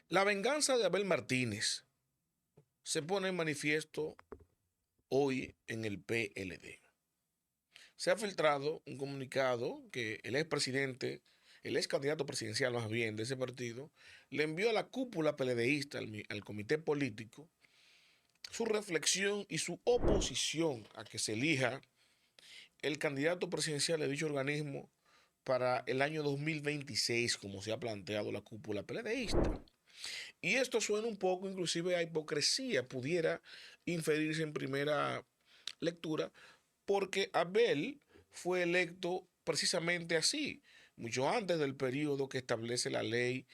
La venganza de Abel Martínez se pone en manifiesto hoy en el PLD. Se ha filtrado un comunicado que el ex candidato presidencial más bien de ese partido, le envió a la cúpula PLDista, al comité político, su reflexión y su oposición a que se elija el candidato presidencial de dicho organismo para el año 2026, como se ha planteado la cúpula PLDista. Y esto suena un poco inclusive a hipocresía, pudiera inferirse en primera lectura, porque Abel fue electo precisamente así, mucho antes del periodo que establece la ley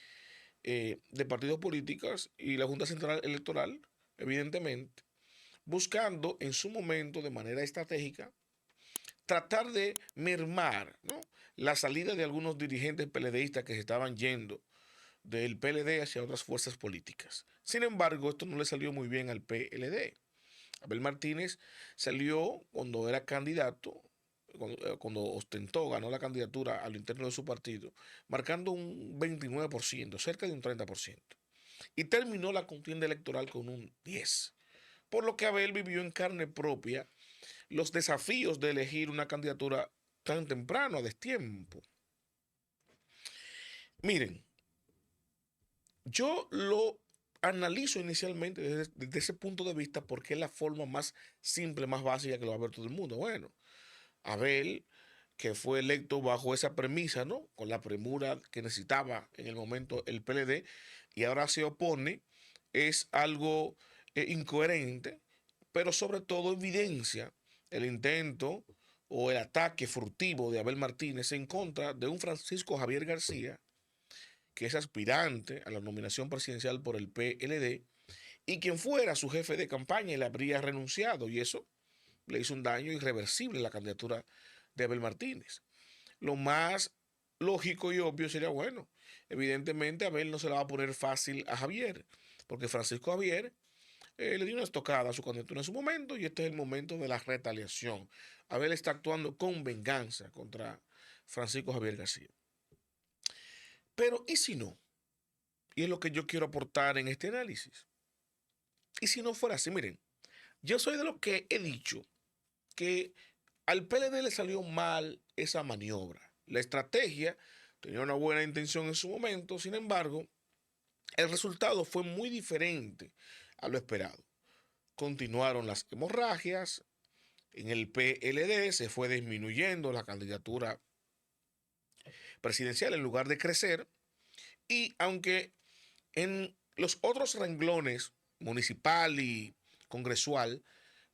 de partidos políticos y la Junta Central Electoral, evidentemente, buscando en su momento de manera estratégica tratar de mermar, ¿no?, la salida de algunos dirigentes PLDistas que se estaban yendo del PLD hacia otras fuerzas políticas. Sin embargo, esto no le salió muy bien al PLD. Abel Martínez salió cuando era candidato, cuando ostentó, ganó la candidatura a lo interno de su partido, marcando un 29%, cerca de un 30%. Y terminó la contienda electoral con un 10%. Por lo que Abel vivió en carne propia los desafíos de elegir una candidatura tan temprano, a destiempo. Miren, yo lo analizo inicialmente desde ese punto de vista porque es la forma más simple, más básica que lo va a ver todo el mundo. Bueno, Abel, que fue electo bajo esa premisa, ¿no?, con la premura que necesitaba en el momento el PLD, y ahora se opone, es algo incoherente, pero sobre todo evidencia el intento o el ataque furtivo de Abel Martínez en contra de un Francisco Javier García, que es aspirante a la nominación presidencial por el PLD, y quien fuera su jefe de campaña y le habría renunciado, y eso le hizo un daño irreversible a la candidatura de Abel Martínez. Lo más lógico y obvio sería, bueno, evidentemente Abel no se la va a poner fácil a Javier, porque Francisco Javier le dio una estocada a su candidatura en su momento y este es el momento de la retaliación. Abel está actuando con venganza contra Francisco Javier García. Pero, ¿y si no? Y es lo que yo quiero aportar en este análisis. ¿Y si no fuera así? Miren, yo soy de los que he dicho que al PLD le salió mal esa maniobra. La estrategia tenía una buena intención en su momento, sin embargo, el resultado fue muy diferente a lo esperado. Continuaron las hemorragias, en el PLD se fue disminuyendo la candidatura presidencial en lugar de crecer, y aunque en los otros renglones, municipal y congresual,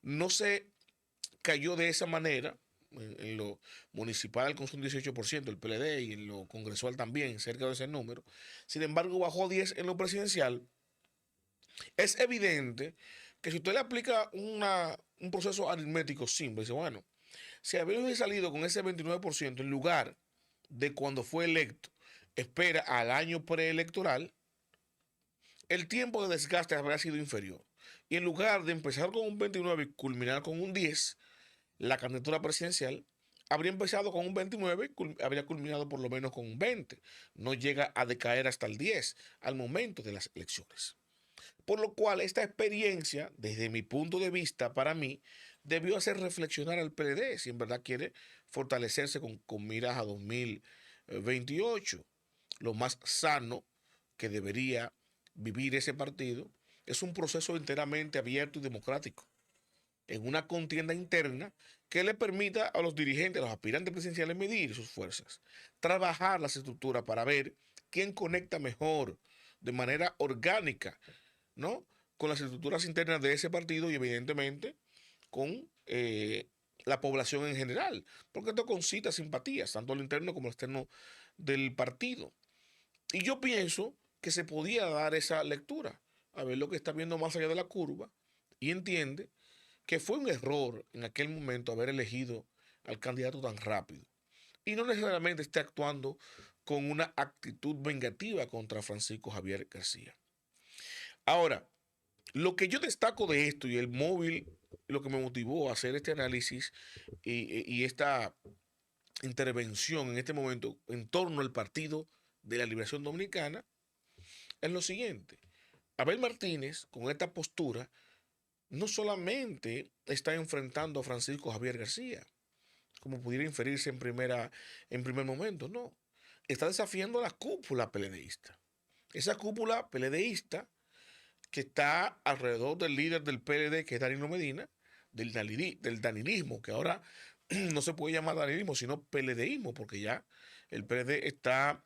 no se cayó de esa manera. En lo municipal alcanzó un 18% el PLD y en lo congresual también, cerca de ese número. Sin embargo, bajó 10 en lo presidencial. Es evidente que si usted le aplica un proceso aritmético simple, dice, bueno, si había salido con ese 29% en lugar de cuando fue electo, espera al año preelectoral, el tiempo de desgaste habría sido inferior. Y en lugar de empezar con un 29 y culminar con un 10, la candidatura presidencial habría empezado con un 29 y habría culminado por lo menos con un 20. No llega a decaer hasta el 10 al momento de las elecciones. Por lo cual, esta experiencia, desde mi punto de vista, para mí, debió hacer reflexionar al PLD si en verdad quiere fortalecerse con miras a 2028. Lo más sano que debería vivir ese partido es un proceso enteramente abierto y democrático, en una contienda interna que le permita a los dirigentes, a los aspirantes presidenciales medir sus fuerzas, trabajar las estructuras para ver quién conecta mejor de manera orgánica, ¿no?, con las estructuras internas de ese partido y evidentemente con la población en general, porque esto concita simpatías, tanto al interno como al externo del partido. Y yo pienso que se podía dar esa lectura, a ver lo que está viendo más allá de la curva, y entiende que fue un error en aquel momento haber elegido al candidato tan rápido. Y no necesariamente esté actuando con una actitud vengativa contra Francisco Javier García. Ahora, lo que yo destaco de esto y el móvil, lo que me motivó a hacer este análisis y esta intervención en este momento en torno al Partido de la Liberación Dominicana, es lo siguiente. Abel Martínez, con esta postura, no solamente está enfrentando a Francisco Javier García, como pudiera inferirse en primer momento, no. Está desafiando a la cúpula peledeísta. Esa cúpula peledeísta que está alrededor del líder del PLD, que es Danilo Medina, del danilismo, que ahora no se puede llamar danilismo, sino PLDismo, porque ya el PLD está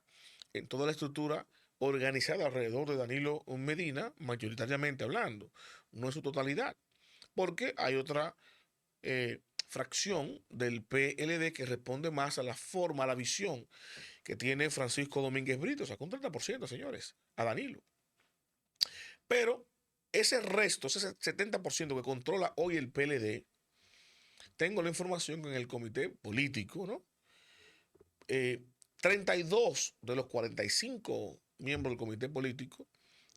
en toda la estructura organizada alrededor de Danilo Medina, mayoritariamente hablando, no en su totalidad, porque hay otra fracción del PLD que responde más a la forma, a la visión que tiene Francisco Domínguez Brito, o sea, con 30%, señores, a Danilo. Pero ese resto, ese 70% que controla hoy el PLD, tengo la información que en el comité político, ¿no? 32 de los 45 miembros del comité político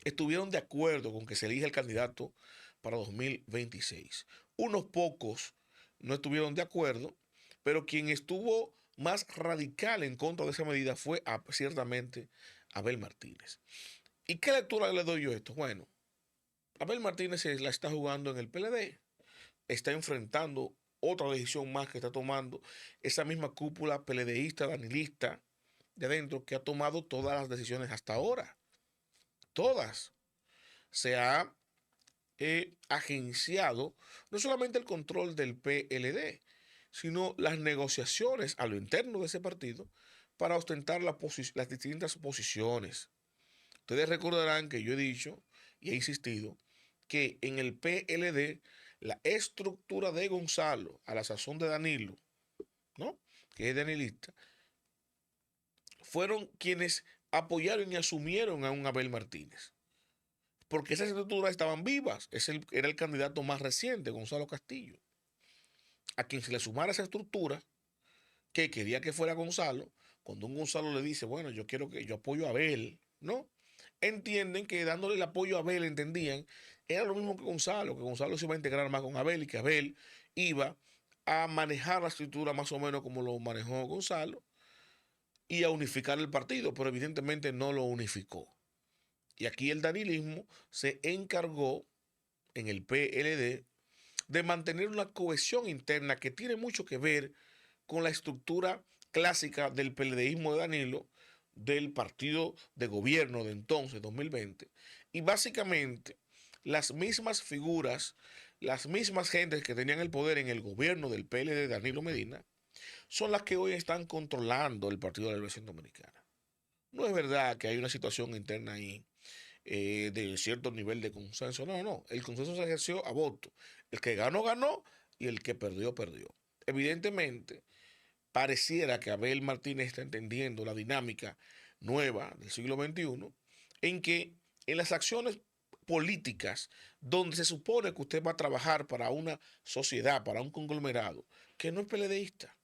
estuvieron de acuerdo con que se elija el candidato para 2026. Unos pocos no estuvieron de acuerdo, pero quien estuvo más radical en contra de esa medida fue ciertamente Abel Martínez. ¿Y qué lectura le doy yo a esto? Bueno, Abel Martínez se la está jugando en el PLD, está enfrentando otra decisión más que está tomando esa misma cúpula PLDista, danilista de adentro que ha tomado todas las decisiones hasta ahora. Todas. Se ha agenciado no solamente el control del PLD, sino las negociaciones a lo interno de ese partido para ostentar las distintas posiciones. Ustedes recordarán que yo he dicho y he insistido que en el PLD la estructura de Gonzalo, a la sazón de Danilo, ¿no? Que es danilista, fueron quienes apoyaron y asumieron a un Abel Martínez. Porque esas estructuras estaban vivas. Era el candidato más reciente, Gonzalo Castillo. A quien se le sumara esa estructura, que quería que fuera Gonzalo, cuando un Gonzalo le dice, bueno, yo apoyo a Abel, ¿no? Entienden que dándole el apoyo a Abel, entendían, era lo mismo que Gonzalo se iba a integrar más con Abel y que Abel iba a manejar la estructura más o menos como lo manejó Gonzalo y a unificar el partido, pero evidentemente no lo unificó. Y aquí el danilismo se encargó en el PLD de mantener una cohesión interna que tiene mucho que ver con la estructura clásica del PLDismo de Danilo, del partido de gobierno de entonces, 2020, y básicamente las mismas figuras, las mismas gentes que tenían el poder en el gobierno del PLD de Danilo Medina, son las que hoy están controlando el Partido de la Liberación Dominicana. No es verdad que hay una situación interna ahí de cierto nivel de consenso. No, no. El consenso se ejerció a voto. El que ganó, ganó y el que perdió, perdió. Evidentemente, pareciera que Abel Martínez está entendiendo la dinámica nueva del siglo XXI en que en las acciones políticas donde se supone que usted va a trabajar para una sociedad, para un conglomerado, que no es PLDista,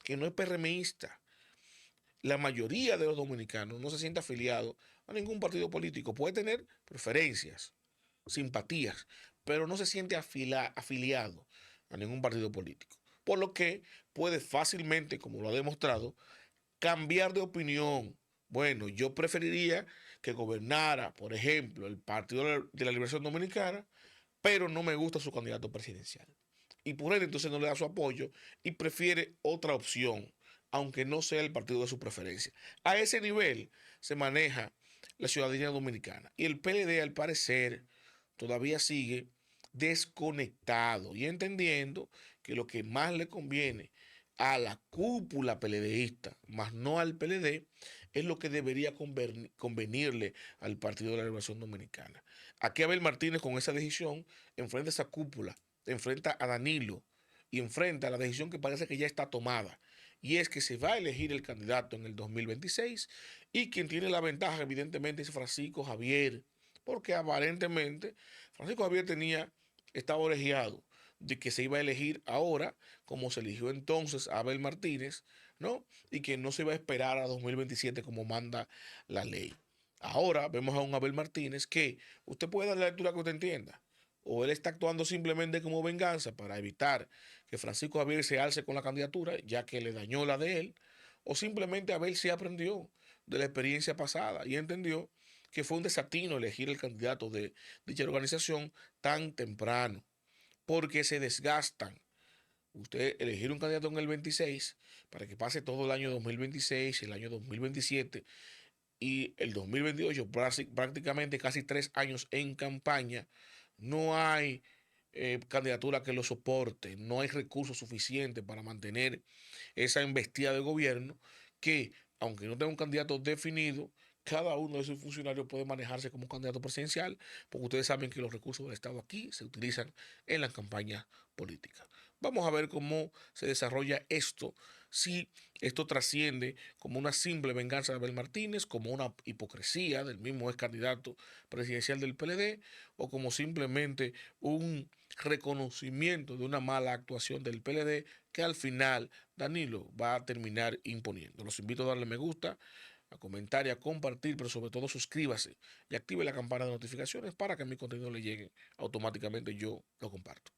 que no es PRMista, la mayoría de los dominicanos no se siente afiliado a ningún partido político. Puede tener preferencias, simpatías, pero no se siente afiliado a ningún partido político. Por lo que puede fácilmente, como lo ha demostrado, cambiar de opinión. Bueno, yo preferiría que gobernara, por ejemplo, el Partido de la Liberación Dominicana, pero no me gusta su candidato presidencial. Y por él entonces no le da su apoyo y prefiere otra opción, aunque no sea el partido de su preferencia. A ese nivel se maneja la ciudadanía dominicana. Y el PLD, al parecer, todavía sigue desconectado y entendiendo que lo que más le conviene a la cúpula PLDista, más no al PLD, es lo que debería convenirle al Partido de la Liberación Dominicana. Aquí Abel Martínez con esa decisión enfrenta a esa cúpula, enfrenta a Danilo y enfrenta a la decisión que parece que ya está tomada. Y es que se va a elegir el candidato en el 2026 y quien tiene la ventaja evidentemente es Francisco Javier, porque aparentemente Francisco Javier estaba orejeado de que se iba a elegir ahora, como se eligió entonces a Abel Martínez, ¿no? Y que no se iba a esperar a 2027 como manda la ley. Ahora vemos a un Abel Martínez que usted puede dar la lectura que usted entienda, o él está actuando simplemente como venganza para evitar que Francisco Javier se alce con la candidatura, ya que le dañó la de él, o simplemente Abel se aprendió de la experiencia pasada y entendió que fue un desatino elegir el candidato de dicha organización tan temprano, porque se desgastan. Usted elegir un candidato en el 26 para que pase todo el año 2026, el año 2027 y el 2028, prácticamente casi 3 años en campaña, no hay candidatura que lo soporte, no hay recursos suficientes para mantener esa embestida de gobierno que, aunque no tenga un candidato definido, cada uno de sus funcionarios puede manejarse como un candidato presidencial, porque ustedes saben que los recursos del Estado aquí se utilizan en las campañas políticas. Vamos a ver cómo se desarrolla esto, si esto trasciende como una simple venganza de Abel Martínez, como una hipocresía del mismo ex candidato presidencial del PLD, o como simplemente un reconocimiento de una mala actuación del PLD que al final Danilo va a terminar imponiendo. Los invito a darle me gusta, a comentar y a compartir, pero sobre todo suscríbase y active la campana de notificaciones para que mi contenido le llegue automáticamente. Yo lo comparto.